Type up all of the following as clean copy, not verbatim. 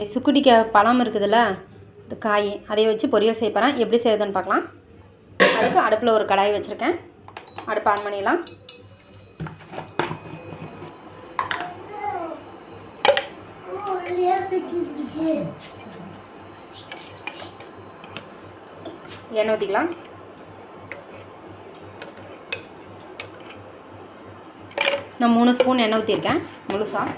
சுக்குட்டிக்க பழம் இருக்குதுல்ல, இந்த காய் அதை வச்சு பொரியல் செய்ய போகிறேன். எப்படி செய்யுதுன்னு பார்க்கலாம். அதுக்கு அடுப்பில் ஒரு கடாய் வச்சுருக்கேன். அடுப்பு ஆன் பண்ணிடலாம். எண்ணெய் ஊற்றிக்கலாம். நான் 3 ஸ்பூன் எண்ணெய் ஊற்றிருக்கேன் முழுசாக.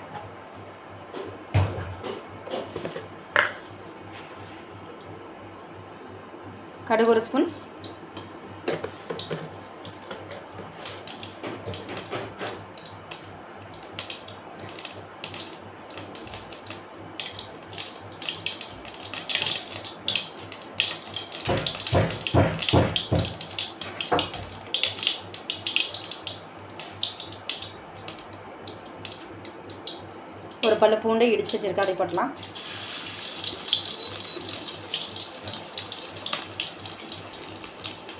கடுகு 1 ஸ்பூன், ஒரு பல்லு பூண்டை இடித்து வச்சுருக்கேன், அதை போட்டலாம்.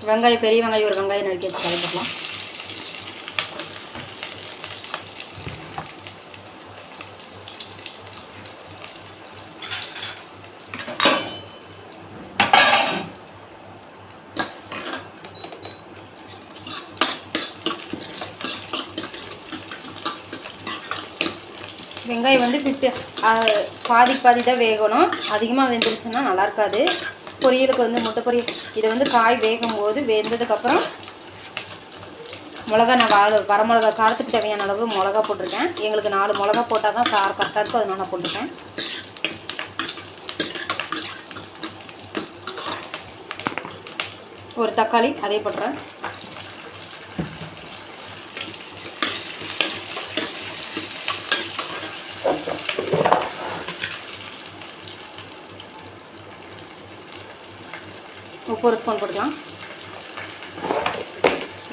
வெங்காயம், பெரிய வெங்காயம் ஒரு வெங்காயம் நறுக்கி வச்சு அதை போட்டலாம். வெங்காயம் வந்து பாதி தான் வேகணும். அதிகமாக வெந்துருச்சுன்னா நல்லா இருக்காது. பொரியலுக்கு வந்து முட்டை பொரியல் இதை வந்து காய் வேகும் போது வெந்ததுக்கப்புறம் மிளகா, நான் வரமிளகா காரத்துக்கு தேவையான அளவு மிளகா போட்டிருக்கேன். எங்களுக்கு 4 மிளகா போட்டால் தான் காரம் கரெக்டாக இருக்கும், அதனால நான் போட்டிருக்கேன். ஒரு தக்காளி அதே போட்டுறேன். உப்பு 1 ஸ்பூன் போட்டுக்கலாம்.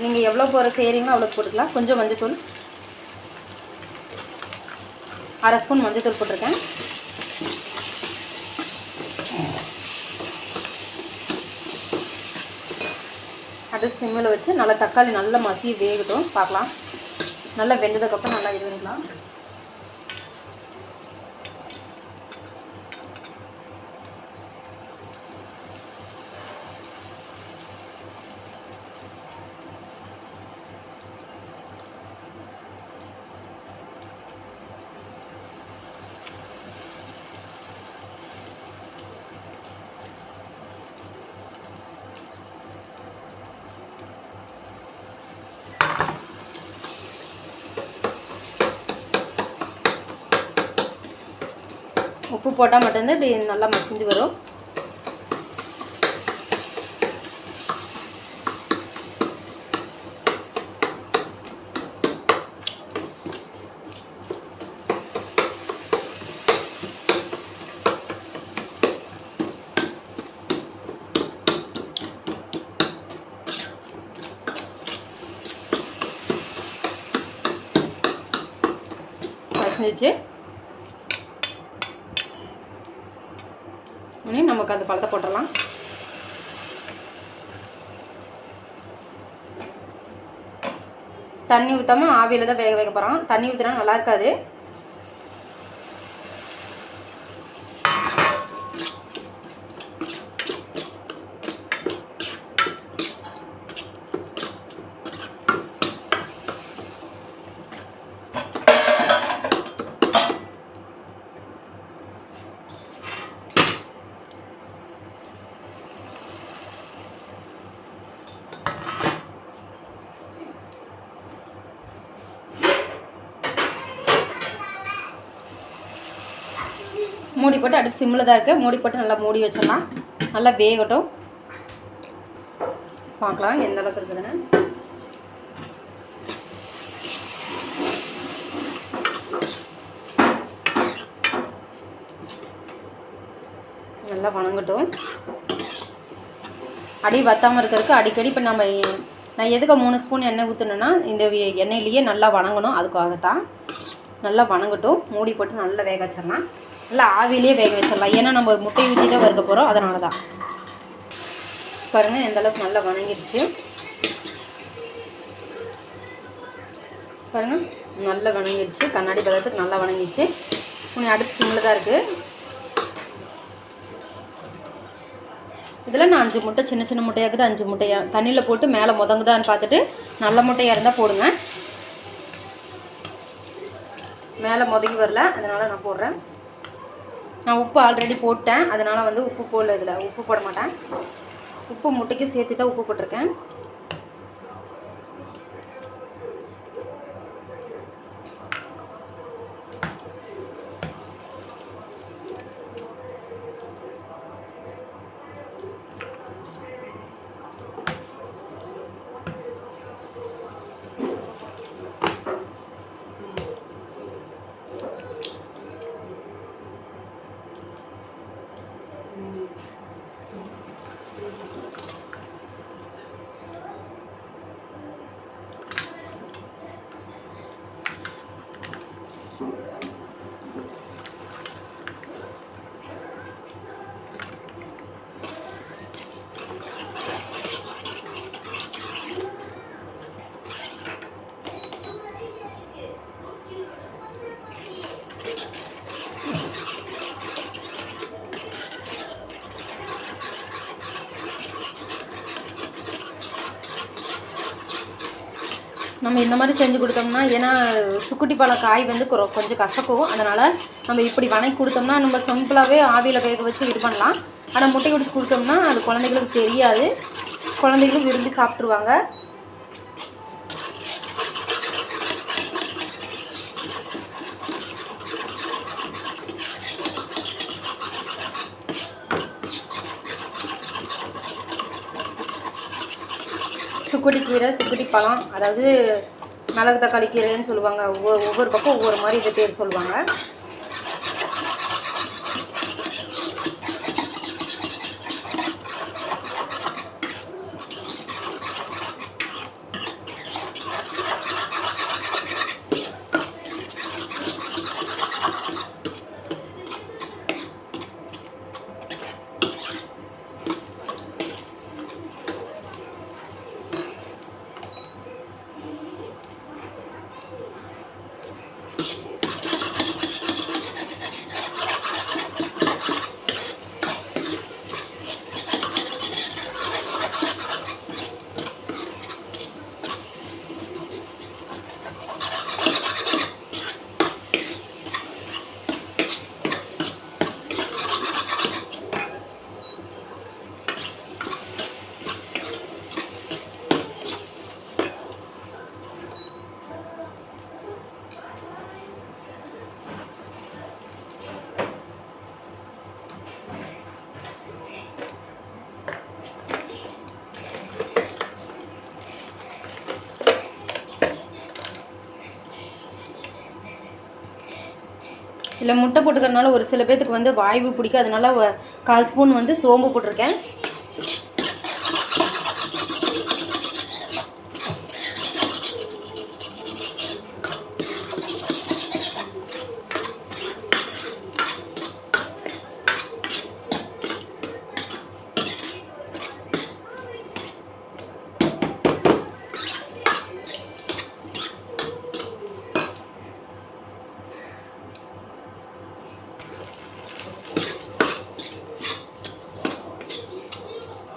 நீங்கள் எவ்வளோ செய்கிறீங்களோ அவ்வளோக்கு போட்டுக்கலாம். கொஞ்சம் மஞ்சத்தூள், 1/2 ஸ்பூன் மஞ்சத்தூள் போட்டிருக்கேன். அடுப்பு சிம்மில் வச்சு நல்லா தக்காளி நல்லா மசி வேகட்டும் பார்க்கலாம். நல்லா வெந்ததுக்கப்புறம் நல்லா இது பண்ணிக்கலாம். உப்பு போட்டால் மட்டும்தான் இப்படி நல்லா மசிஞ்சு வரும். மசிஞ்சிச்சு. நமக்கு அந்த பழத்தை போட்டுடலாம். தண்ணி ஊற்றாமல் ஆவியில் தான் வேக வைக்க போகிறோம். தண்ணி ஊற்றினா நல்லா இருக்காது. மூடி போட்டு அடுப்பு சிம்மில் தான் இருக்குது. மூடி போட்டு நல்லா மூடி வச்சிடலாம். நல்லா வேகட்டும். பார்க்கலாம் எந்த அளவுக்கு இருக்குதுன்னு. நல்லா வணங்கட்டும். அடி வத்தாமல் இருக்கிறதுக்கு அடிக்கடி இப்போ நான் எதுக்கு 3 ஸ்பூன் எண்ணெய் ஊற்றணுன்னா இந்த எண்ணெயிலேயே நல்லா வணங்கணும். அதுக்காகத்தான். நல்லா வணங்கட்டும். மூடி போட்டு நல்லா வேக வச்சிடலாம். நல்லா ஆவிலே வேக வச்சிடலாம். ஏன்னா நம்ம முட்டையை ஊற்றி தான் வறுக்க போகிறோம், அதனால தான். பாருங்கள் எந்த அளவுக்கு நல்லா வணங்கிடுச்சு. பாருங்கள் நல்லா வணங்கிடுச்சு. கண்ணாடி பதத்துக்கு நல்லா வணங்கிடுச்சு. அடுப்பு சிம்மில் தான் இருக்குது. இதில் நான் 5 முட்டை, சின்ன சின்ன முட்டையாக்குது 5 முட்டையா தண்ணியில் போட்டு மேலே முதங்குதான்னு பார்த்துட்டு நல்ல முட்டையாக இருந்தால் போடுங்க. மேலே முதங்கி வரல, அதனால் நான் போடுறேன். நான் உப்பு ஆல்ரெடி போட்டேன், அதனால் வந்து உப்பு போடல. இதில் உப்பு போட மாட்டேன். உப்பு முட்டைக்கு சேர்த்து தான் உப்பு போட்டிருக்கேன். நம்ம இந்த மாதிரி செஞ்சு கொடுத்தோம்னா, ஏன்னா சுக்குட்டி பழம் காய் வந்து கொஞ்சம் கசக்கும், அதனால் நம்ம இப்படி வணக்கி கொடுத்தோம்னா நம்ம சிம்பிளாகவே ஆவியில் வேக வச்சு இது பண்ணலாம். ஆனால் முட்டை உடைச்சி கொடுத்தோம்னா அது குழந்தைகளுக்கு தெரியாது, குழந்தைகளும் விரும்பி சாப்பிட்ருவாங்க. சுக்குட்டி கீரை, சுக்குட்டி பழம், அதாவது மிளகு தக்காளி கீரைன்னு சொல்லுவாங்க. ஒவ்வொரு பக்கம் ஒவ்வொரு மாதிரி இதை பேர் சொல்லுவாங்க. இல்லை முட்டை போட்டுக்கிறதுனால ஒரு சில பேத்துக்கு வந்து வாய்வு பிடிக்கும், அதனால 1/4 ஸ்பூன் வந்து சோம்பு போட்டிருக்கேன்.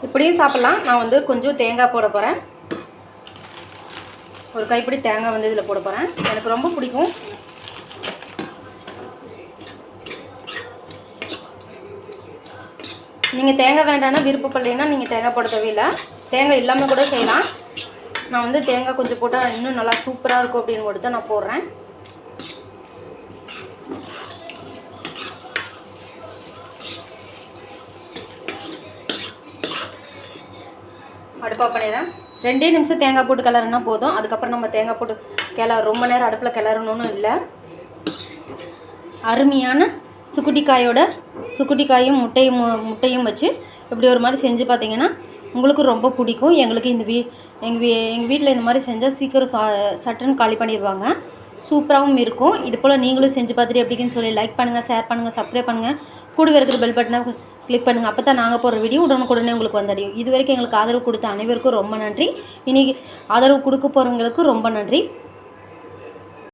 இப்படியும் சாப்பிட்லாம். நான் வந்து கொஞ்சம் தேங்காய் போட போகிறேன். ஒரு கைப்பிடி தேங்காய் வந்து இதில் போட போகிறேன். எனக்கு ரொம்ப பிடிக்கும். நீங்கள் தேங்காய் வேண்டாம்னா விருப்பப்படலைன்னா நீங்கள் தேங்காய் போட தேவையில்லை, தேங்காய் இல்லாமல் கூட செய்யலாம். நான் வந்து தேங்காய் கொஞ்சம் போட்டால் இன்னும் நல்லா சூப்பராக இருக்கும் அப்படின்னு போட்டு தான் நான் போடுறேன். அடுப்பாக பண்ணிடுறேன். 2 நிமிஷம் தேங்காய் போட்டு கிளறுனா போதும். அதுக்கப்புறம் நம்ம தேங்காய் போட்டு ரொம்ப நேரம் அடுப்பில் கிளறணும்னு இல்லை. அருமையான சுக்குட்டிக்காயும் முட்டையும் வச்சு இப்படி ஒரு மாதிரி செஞ்சு பார்த்தீங்கன்னா உங்களுக்கு ரொம்ப பிடிக்கும். எங்களுக்கு எங்கள் வீட்டில் இந்த மாதிரி செஞ்சால் சீக்கிரம் சட்டுன்னு காலி பண்ணிடுவாங்க. சூப்பராகவும் இருக்கும். இது போல் நீங்களும் செஞ்சு பார்த்துட்டு எப்படின்னு சொல்லி லைக் பண்ணுங்கள், ஷேர் பண்ணுங்கள், சப்ஸ்கிரைப் பண்ணுங்கள், கூட இருக்கிற பெல் பட்டனை கிளிக் பண்ணுங்கள். அப்போ தான் நாங்கள் போடுற வீடியோ உடனுக்குடனே உங்களுக்கு வந்தடையும். இது வரைக்கும் எங்களுக்கு ஆதரவு கொடுத்த அனைவருக்கும் ரொம்ப நன்றி. இன்றைக்கி ஆதரவு கொடுக்க போகிறவங்களுக்கும் ரொம்ப நன்றி.